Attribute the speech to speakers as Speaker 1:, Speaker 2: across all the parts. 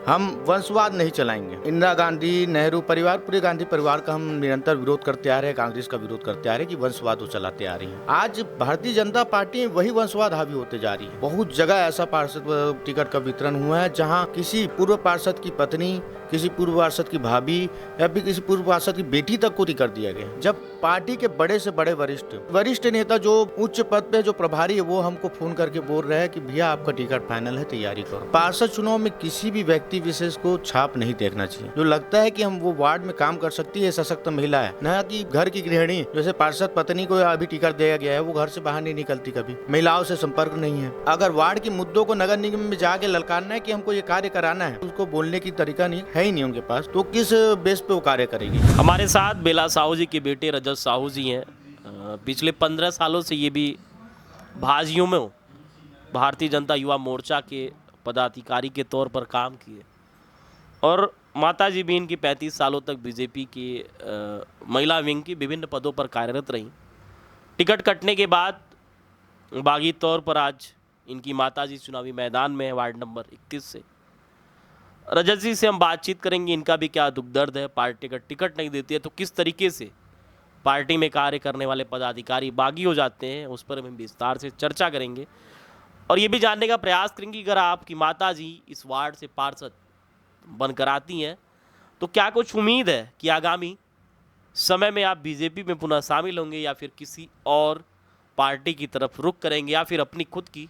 Speaker 1: हम वंशवाद नहीं चलाएंगे। इंदिरा गांधी, नेहरू परिवार, पूरे गांधी परिवार का हम निरंतर विरोध करते आ रहे हैं, कांग्रेस का विरोध करते आ रहे हैं कि वंशवाद वो चलाते आ रही है। आज भारतीय जनता पार्टी वही वंशवाद हावी होते जा रही है। बहुत जगह ऐसा पार्षद टिकट का वितरण हुआ है जहां किसी पूर्व पार्षद की पत्नी, किसी पूर्व पार्षद की भाभी या फिर किसी पूर्व पार्षद की बेटी तक को टिकट दिया गया। जब पार्टी के बड़े से बड़े वरिष्ठ नेता जो उच्च पद पे जो प्रभारी है वो हमको फोन करके बोल रहे हैं कि भैया आपका टिकट फाइनल है, तैयारी करो। पार्षद चुनाव में किसी भी व्यक्ति विशेष को छाप नहीं देखना चाहिए। जो लगता है कि हम वो वार्ड में काम कर सकती है, सशक्त महिला है, न कि घर की गृहिणी। जैसे पार्षद पत्नी को अभी टिकट दिया गया है, वो घर से बाहर नहीं निकलती, कभी महिलाओं से संपर्क नहीं है। अगर वार्ड के मुद्दों को नगर निगम में जाके ललकारना है कि हमको ये कार्य कराना है, उसको बोलने की तरीका नहीं है ही नहीं उनके पास, तो किस बेस पे वो कार्य करेगी।
Speaker 2: हमारे साथ बेला साहू जी के बेटे रजत साहू जी हैं। पिछले 15 सालों से ये भी भाजियों में भारतीय जनता युवा मोर्चा के पदाधिकारी के तौर पर काम किए और माता जी भी इनकी 35 सालों तक बीजेपी की महिला विंग की विभिन्न पदों पर कार्यरत रहीं। टिकट कटने के बाद बागी तौर पर आज इनकी माता जी चुनावी मैदान में है वार्ड नंबर 31 से। रजत जी से हम बातचीत करेंगे, इनका भी क्या दुख दर्द है, पार्टी का टिकट नहीं देती है तो किस तरीके से पार्टी में कार्य करने वाले पदाधिकारी बागी हो जाते हैं, उस पर हम विस्तार से चर्चा करेंगे और ये भी जानने का प्रयास करेंगे कि अगर आपकी माता जी इस वार्ड से पार्षद बनकर आती हैं तो क्या कुछ उम्मीद है कि आगामी समय में आप बीजेपी में पुनः शामिल होंगे या फिर किसी और पार्टी की तरफ रुख करेंगे या फिर अपनी खुद की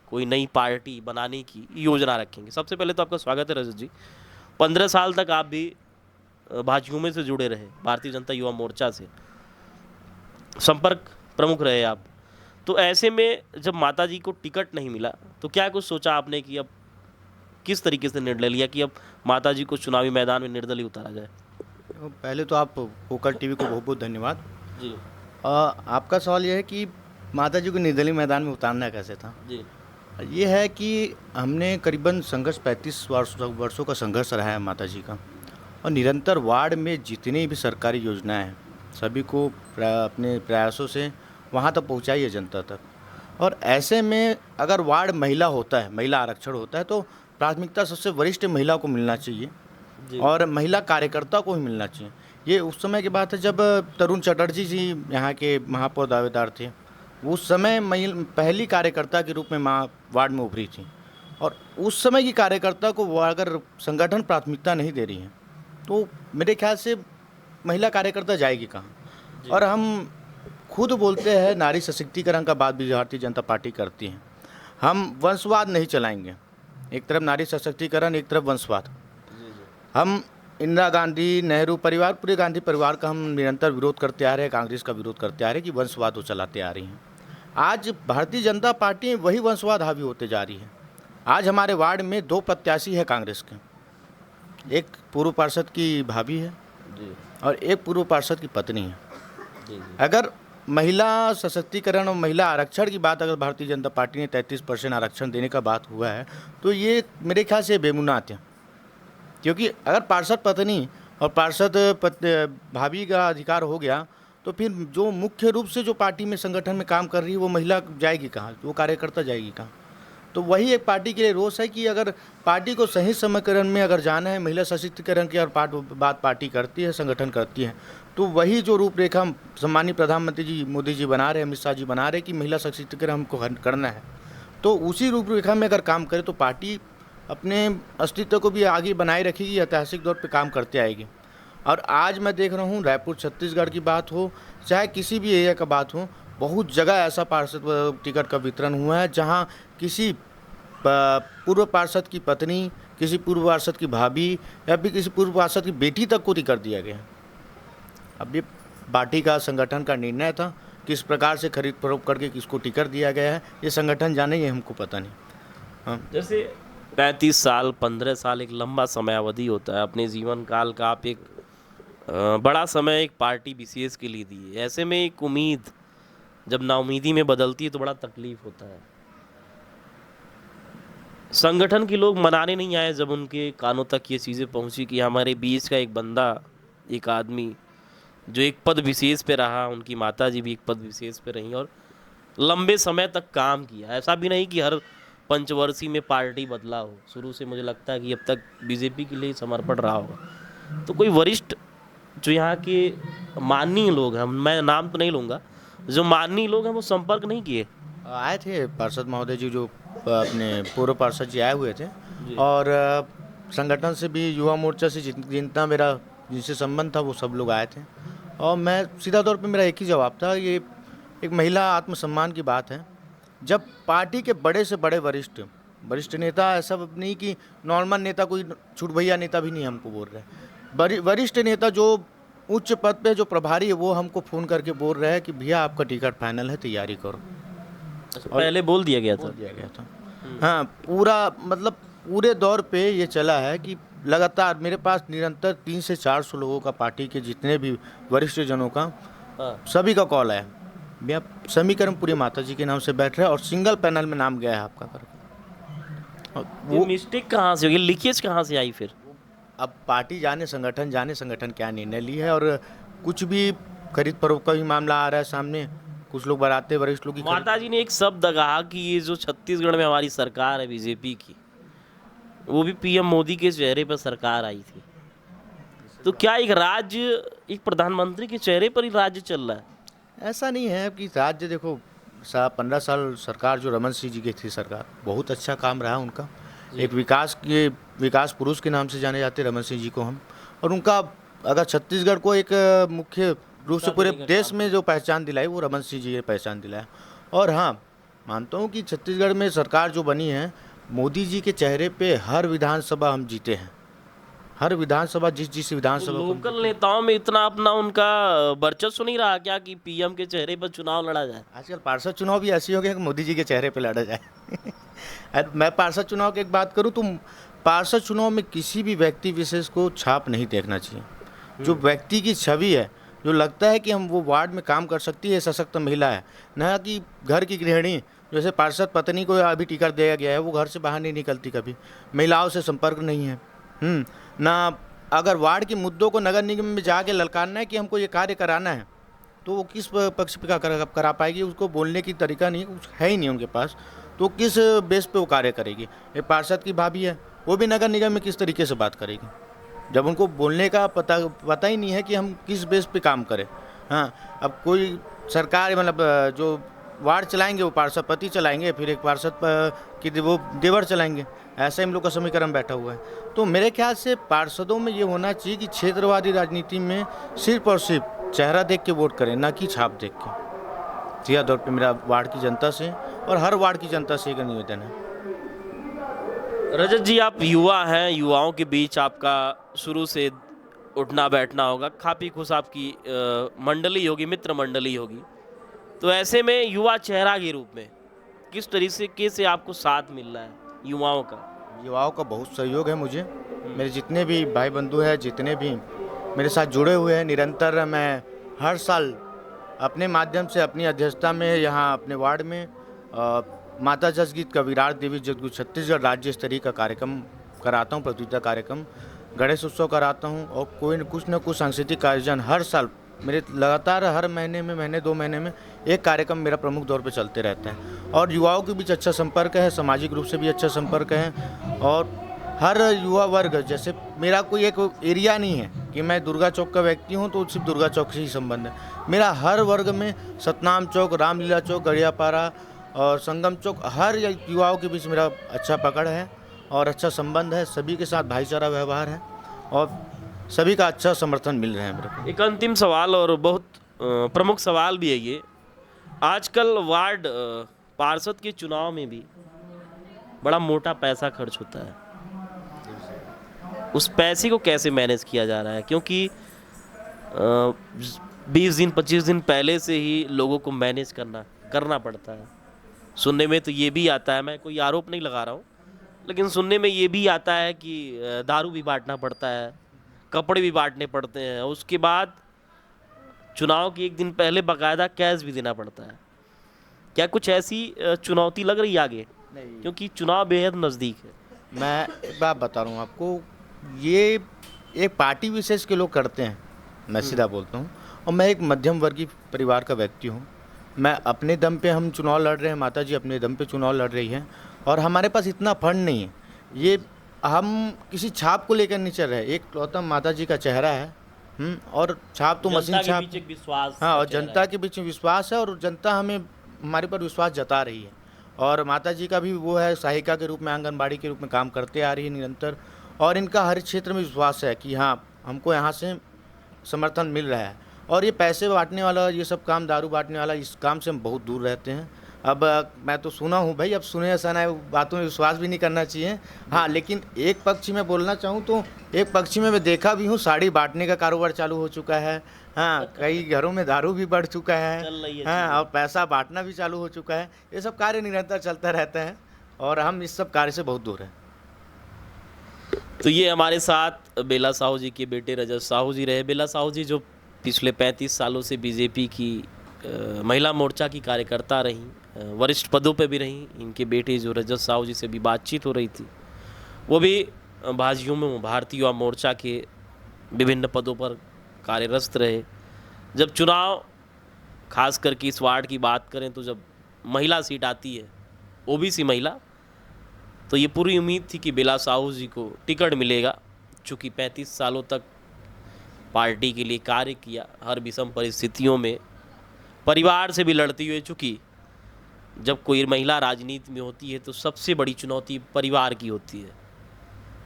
Speaker 2: कोई नई पार्टी बनाने की योजना रखेंगे। सबसे पहले तो आपका स्वागत है रजत जी। 15 साल तक आप भी भाजपा में से जुड़े रहे, भारतीय जनता युवा मोर्चा से संपर्क प्रमुख रहे आप, तो ऐसे में जब माता जी को टिकट नहीं मिला तो क्या कुछ सोचा आपने कि अब किस तरीके से निर्णय लिया कि अब माता जी को चुनावी मैदान में निर्दलीय उतारा जाए?
Speaker 1: पहले तो आप वोकल टीवी को बहुत बहुत धन्यवाद
Speaker 2: जी
Speaker 1: आपका सवाल यह है कि माता जी को निर्दलीय मैदान में उतारना कैसे था।
Speaker 2: जी
Speaker 1: ये है कि हमने करीबन संघर्ष 35 वर्षों का संघर्ष रहा है माता जी का, और निरंतर वार्ड में जितनी भी सरकारी योजनाएं हैं सभी को अपने प्रयासों से वहां तक पहुंचाई है जनता तक। और ऐसे में अगर वार्ड महिला होता है, महिला आरक्षण होता है, तो प्राथमिकता सबसे वरिष्ठ महिला को मिलना चाहिए और महिला कार्यकर्ता को ही मिलना चाहिए। ये उस समय की बात है जब तरुण चटर्जी जी यहाँ के महापौर दावेदार थे। उस समय पहली कार्यकर्ता के रूप में वार्ड में उभरी थी, और उस समय की कार्यकर्ता को वो अगर संगठन प्राथमिकता नहीं दे रही है तो मेरे ख्याल से महिला कार्यकर्ता जाएगी कहाँ। और हम खुद बोलते हैं नारी सशक्तिकरण का बात भी भारतीय जनता पार्टी करती है। हम वंशवाद नहीं चलाएंगे, एक तरफ नारी सशक्तिकरण, एक तरफ वंशवाद। हम इंदिरा गांधी, नेहरू परिवार, पूरे गांधी परिवार का हम निरंतर विरोध करते आ रहे हैं, कांग्रेस का विरोध करते आ रहे हैं कि वंशवाद वो चलाते आ रही हैं। आज भारतीय जनता पार्टी वही वंशवाद हावी होते जा रही है। आज हमारे वार्ड में 2 प्रत्याशी है कांग्रेस के, एक पूर्व पार्षद की भाभी है और एक पूर्व पार्षद की पत्नी है। अगर महिला सशक्तिकरण और महिला आरक्षण की बात अगर भारतीय जनता पार्टी ने 33% आरक्षण देने का बात हुआ है तो ये मेरे ख्याल से बेबुनियाद है, क्योंकि अगर पार्षद पत्नी और पार्षद भाभी का अधिकार हो गया तो फिर जो मुख्य रूप से जो पार्टी में संगठन में काम कर रही है वो महिला जाएगी कहाँ, वो कार्यकर्ता जाएगी कहाँ। तो वही एक पार्टी के लिए रोष है कि अगर पार्टी को सही समीकरण में अगर जाना है, महिला सशक्तिकरण की और बात पार्टी करती है, संगठन करती है, तो वही जो रूपरेखा सम्मानीय प्रधानमंत्री जी मोदी जी बना रहे, अमित शाह जी बना रहे कि महिला सशक्तिकरण हमको करना है, तो उसी रूपरेखा में अगर काम करे तो पार्टी अपने अस्तित्व को भी आगे बनाए रखेगी, ऐतिहासिक तौर पर काम करते आएगी। और आज मैं देख रहा हूँ रायपुर छत्तीसगढ़ की बात हो चाहे किसी भी एरिया का बात हो, बहुत जगह ऐसा पार्षद टिकट का वितरण हुआ है जहां किसी पूर्व पार्षद की पत्नी, किसी पूर्व पार्षद की भाभी या फिर किसी पूर्व पार्षद की बेटी तक को टिकट दिया गया। अब ये पार्टी का संगठन का निर्णय था, किस प्रकार से खरीद फरोख्त करके किसको टिकट दिया गया है ये संगठन जाने, ये हमको पता नहीं। हाँ,
Speaker 2: जैसे 35 साल 15 साल एक लंबा समय अवधि होता है, अपने जीवन काल का आप एक बड़ा समय एक पार्टी बीसीएस के लिए दी है। ऐसे में एक उम्मीद जब नाउमीदी में बदलती है तो बड़ा तकलीफ होता है। संगठन के लोग मनाने नहीं आए जब उनके कानों तक ये चीज़ें पहुंची कि हमारे बीच का एक बंदा, एक आदमी जो एक पद विशेष पे रहा, उनकी माता जी भी एक पद विशेष पे रहीं और लंबे समय तक काम किया। ऐसा भी नहीं कि हर पंचवर्षीय में पार्टी बदला हो, शुरू से मुझे लगता है कि अब तक बीजेपी के लिए समर्पण रहा होगा, तो कोई वरिष्ठ जो यहाँ के माननीय लोग हैं, मैं नाम तो नहीं लूँगा, जो माननीय लोग हैं वो संपर्क नहीं किए?
Speaker 1: आए थे पार्षद महोदय जी, जो अपने पूर्व पार्षद जी आए हुए थे,
Speaker 2: जी।
Speaker 1: और संगठन से भी, युवा मोर्चा से जितना मेरा जिनसे संबंध था वो सब लोग आए थे। और मैं सीधा तौर पे मेरा एक ही जवाब था, ये एक महिला आत्मसम्मान की बात है। जब पार्टी के बड़े से बड़े वरिष्ठ नेता, ऐसा नहीं कि नॉर्मल नेता, कोई छूट भैया नेता भी नहीं हमको बोल रहे, वरिष्ठ नेता जो उच्च पद पे जो प्रभारी है वो हमको फ़ोन करके बोल रहे हैं कि भैया आपका टिकट फाइनल है, तैयारी करो।
Speaker 2: पहले बोल दिया गया था।
Speaker 1: बोल दिया गया था। हाँ, पूरा मतलब पूरे दौर पे ये चला है कि लगातार मेरे पास निरंतर 300 से 400 लोगों का, पार्टी के जितने भी वरिष्ठ जनों का,
Speaker 2: हाँ।
Speaker 1: सभी का कॉल है, भैया समीकरण पूरी माता जी के नाम से बैठ रहे हैं और सिंगल पैनल में नाम गया है आपका करके। और
Speaker 2: वो मिस्टेक कहाँ से होगी, लीकेज कहाँ से आई फिर?
Speaker 1: अब पार्टी जाने, संगठन क्या निर्णय ली है, और कुछ भी खरीद फरोख्त का भी मामला आ रहा है सामने, कुछ लोग बराते वरिष्ठ लोग की
Speaker 2: माता जी ने एक शब्द कहा कि ये जो छत्तीसगढ़ में हमारी सरकार है बीजेपी की, वो भी पीएम मोदी के चेहरे पर सरकार आई थी, तो क्या एक राज्य, एक प्रधानमंत्री के चेहरे पर ही राज्य चल रहा है?
Speaker 1: ऐसा नहीं है कि राज्य, देखो 15 साल सरकार जो रमन सिंह जी की थी सरकार, बहुत अच्छा काम रहा उनका। एक विकास पुरुष के नाम से जाने जाते रमन सिंह जी को हम, और उनका अगर छत्तीसगढ़ को एक मुख्य रूप से पूरे देश में जो पहचान दिलाई, वो रमन सिंह जी ने पहचान दिलाया। और हाँ, मानता हूँ कि छत्तीसगढ़ में सरकार जो बनी है, मोदी जी के चेहरे पे हर विधानसभा हम जीते हैं, हर विधानसभा, जिस विधानसभा को
Speaker 2: लोकल नेताओं में इतना अपना उनका वर्चस्व नहीं रहा क्या कि पीएम के चेहरे पर चुनाव लड़ा जाए?
Speaker 1: आजकल पार्षद चुनाव भी ऐसी हो गया कि मोदी जी के चेहरे पे लड़ा जाए। मैं पार्षद चुनाव की एक बात करूं तो पार्षद चुनाव में किसी भी व्यक्ति विशेष को छाप नहीं देखना चाहिए। जो व्यक्ति की छवि है, जो लगता है कि हम वो वार्ड में काम कर सकती है, सशक्त महिला है, ना कि घर की गृहिणी। जैसे पार्षद पत्नी को अभी टिकट दिया गया है, वो घर से बाहर नहीं निकलती, कभी महिलाओं से संपर्क नहीं है। ना अगर वार्ड के मुद्दों को नगर निगम में जाके ललकारना है कि हमको ये कार्य कराना है, तो वो किस पक्ष पे करा पाएगी? उसको बोलने की तरीका नहीं, कुछ है ही नहीं उनके पास, तो किस बेस पे वो कार्य करेगी? एक पार्षद की भाभी है, वो भी नगर निगम में किस तरीके से बात करेगी, जब उनको बोलने का पता ही नहीं है कि हम किस बेस पे काम करें। हाँ, अब कोई सरकार मतलब जो वार्ड चलाएंगे वो पार्षद पति चलाएंगे, फिर एक पार्षद की वो देवर चलाएंगे, ऐसा हम लोग का समीकरण बैठा हुआ है। तो मेरे ख्याल से पार्षदों में ये होना चाहिए कि क्षेत्रवादी राजनीति में सिर्फ और सिर्फ चेहरा देख के वोट करें, ना कि छाप देख के। सीधा तौर पे मेरा वार्ड की जनता से और हर वार्ड की जनता से एक निवेदन है।
Speaker 2: रजत जी, आप युवा हैं, युवाओं के बीच आपका शुरू से उठना बैठना होगा, खापी खुश आपकी मंडली होगी, मित्र मंडली होगी, तो ऐसे में युवा चेहरा के रूप में किस तरीके से आपको साथ मिल रहा है युवाओं का?
Speaker 1: युवाओं का बहुत सहयोग है मुझे। मेरे जितने भी भाई बंधु हैं, जितने भी मेरे साथ जुड़े हुए हैं, निरंतर मैं हर साल अपने माध्यम से अपनी अध्यक्षता में यहाँ अपने वार्ड में माता जसगीत का विराट देवी जगदगुरु छत्तीसगढ़ राज्य स्तरीय का कार्यक्रम कराता हूँ, प्रतियोगिता कार्यक्रम, गणेश उत्सव कराता हूँ, और कोई न कुछ सांस्कृतिक आयोजन हर साल मेरे लगातार हर महीने 2 महीने में एक कार्यक्रम मेरा प्रमुख तौर पे चलते रहता है। और युवाओं के बीच अच्छा संपर्क है, सामाजिक रूप से भी अच्छा संपर्क है। और हर युवा वर्ग, जैसे मेरा कोई एक एरिया नहीं है कि मैं दुर्गा चौक का व्यक्ति हूँ तो सिर्फ दुर्गा चौक से ही संबंध है। मेरा हर वर्ग में सतनाम चौक, रामलीला चौक, गड़ियापारा और संगम चौक, हर युवाओं के बीच मेरा अच्छा पकड़ है और अच्छा संबंध है। सभी के साथ भाईचारा व्यवहार है और सभी का अच्छा समर्थन मिल रहा है मेरे को।
Speaker 2: एक अंतिम सवाल और बहुत प्रमुख सवाल भी है ये, आजकल वार्ड पार्षद के चुनाव में भी बड़ा मोटा पैसा खर्च होता है, उस पैसे को कैसे मैनेज किया जा रहा है? क्योंकि 20 दिन 25 दिन पहले से ही लोगों को मैनेज करना पड़ता है। सुनने में तो ये भी आता है, मैं कोई आरोप नहीं लगा रहा हूँ, लेकिन सुनने में ये भी आता है कि दारू भी बांटना पड़ता है, कपड़े भी बांटने पड़ते हैं, उसके बाद चुनाव के एक दिन पहले बाकायदा कैश भी देना पड़ता है। क्या कुछ ऐसी चुनौती लग रही है आगे?
Speaker 1: नहीं,
Speaker 2: क्योंकि चुनाव बेहद नज़दीक है।
Speaker 1: मैं एक बात बता रहा हूँ आपको, ये एक पार्टी विशेष के लोग करते हैं, मैं सीधा बोलता हूँ, और मैं एक मध्यम वर्गीय परिवार का व्यक्ति हूँ। मैं अपने दम पे हम चुनाव लड़ रहे हैं, माता जी अपने दम पे चुनाव लड़ रही हैं, और हमारे पास इतना फंड नहीं है। ये हम किसी छाप को लेकर नहीं चल रहे, एक लौता माता जी का चेहरा है। और छाप तो मशीन
Speaker 2: जनता के
Speaker 1: छाप।
Speaker 2: बीच एक विश्वास
Speaker 1: हाँ,
Speaker 2: का
Speaker 1: और
Speaker 2: चेहरा
Speaker 1: जनता
Speaker 2: है।
Speaker 1: के बीच में विश्वास है, और जनता हमें हमारे पर विश्वास जता रही है। और माता जी का भी वो है, सहायिका के रूप में, आंगनबाड़ी के रूप में काम करते आ रही है निरंतर। और इनका हर क्षेत्र में विश्वास है कि हाँ, हमको यहाँ से समर्थन मिल रहा है। और ये पैसे बाँटने वाला, ये सब काम, दारू बाँटने वाला, इस काम से हम बहुत दूर रहते हैं। अब मैं तो सुना हूँ भाई, अब सुने या सना बातों में विश्वास भी नहीं करना चाहिए। हाँ, लेकिन एक पक्षी में बोलना चाहूँ तो एक पक्षी में मैं देखा भी हूँ, साड़ी बाँटने का कारोबार चालू हो चुका है। हाँ, कई घरों में दारू भी बढ़ चुका है।
Speaker 2: चल रही है
Speaker 1: हाँ,
Speaker 2: चीजें।
Speaker 1: और पैसा बाँटना भी चालू हो चुका है। ये सब कार्य निरंतर चलता रहता है, और हम इस सब कार्य से बहुत दूर हैं।
Speaker 2: तो ये हमारे साथ बेला साहू जी के बेटे रजत साहू जी रहे। बेला साहू जी जो पिछले 35 सालों से बीजेपी की महिला मोर्चा की कार्यकर्ता रहीं, वरिष्ठ पदों पे भी रहीं। इनके बेटे जो रजत साहू जी से भी बातचीत हो रही थी, वो भी भाजयुमो में भारतीय युवा मोर्चा के विभिन्न पदों पर कार्यरत रहे। जब चुनाव, खास करके इस वार्ड की बात करें तो जब महिला सीट आती है, ओबीसी महिला, तो ये पूरी उम्मीद थी कि बेला साहू जी को टिकट मिलेगा। चूँकि 35 सालों तक पार्टी के लिए कार्य किया, हर विषम परिस्थितियों में परिवार से भी लड़ती हुई, चूँकि जब कोई महिला राजनीति में होती है तो सबसे बड़ी चुनौती परिवार की होती है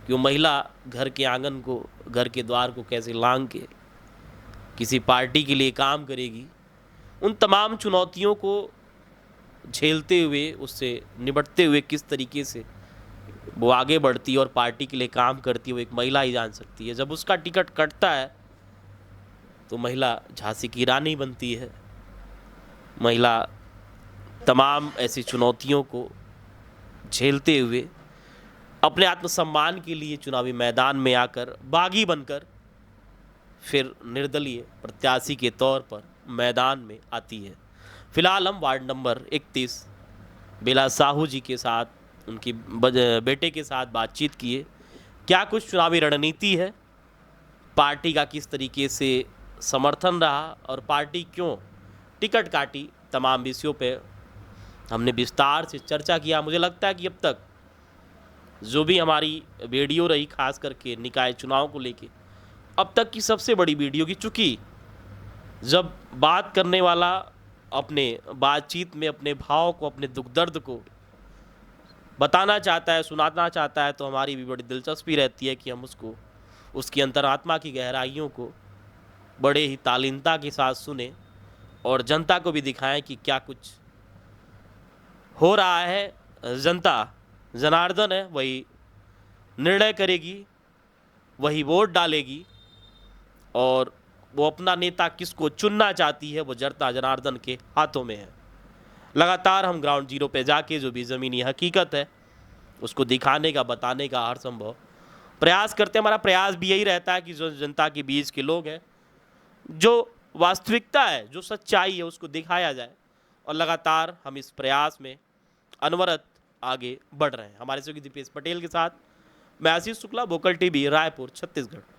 Speaker 2: कि वो महिला घर के आंगन को, घर के द्वार को कैसे लांग के किसी पार्टी के लिए काम करेगी। उन तमाम चुनौतियों को झेलते हुए, उससे निपटते हुए किस तरीके से वो आगे बढ़ती है और पार्टी के लिए काम करती है, वो एक महिला ही जान सकती है। जब उसका टिकट कटता है तो महिला झांसी की रानी बनती है। महिला तमाम ऐसी चुनौतियों को झेलते हुए अपने आत्मसम्मान के लिए चुनावी मैदान में आकर, बागी बनकर, फिर निर्दलीय प्रत्याशी के तौर पर मैदान में आती है। फिलहाल हम वार्ड नंबर 31 बेला साहू जी के साथ, उनकी बेटे के साथ बातचीत किए। क्या कुछ चुनावी रणनीति है, पार्टी का किस तरीके से समर्थन रहा और पार्टी क्यों टिकट काटी, तमाम विषयों पे हमने विस्तार से चर्चा किया। मुझे लगता है कि अब तक जो भी हमारी वीडियो रही, खास करके निकाय चुनाव को लेके, अब तक की सबसे बड़ी वीडियो की। चूँकि जब बात करने वाला अपने बातचीत में अपने भाव को, अपने दुख दर्द को बताना चाहता है, सुनाना चाहता है, तो हमारी भी बड़ी दिलचस्पी रहती है कि हम उसको, उसकी अंतरात्मा की गहराइयों को बड़े ही तालीनता के साथ सुने और जनता को भी दिखाएं कि क्या कुछ हो रहा है। जनता जनार्दन है, वही निर्णय करेगी, वही वोट डालेगी, और वो अपना नेता किसको चुनना चाहती है, वो जनता जनार्दन के हाथों में है। लगातार हम ग्राउंड जीरो पे जाके जो भी ज़मीनी हकीकत है उसको दिखाने का, बताने का हर संभव प्रयास करते हैं। हमारा प्रयास भी यही रहता है कि जो जनता के बीच के लोग हैं, जो वास्तविकता है, जो सच्चाई है, उसको दिखाया जाए। और लगातार हम इस प्रयास में अनवरत आगे बढ़ रहे हैं। हमारे सहयोगी दीपेश पटेल के साथ मैं आशीष शुक्ला, वोकल टीवी, रायपुर, छत्तीसगढ़।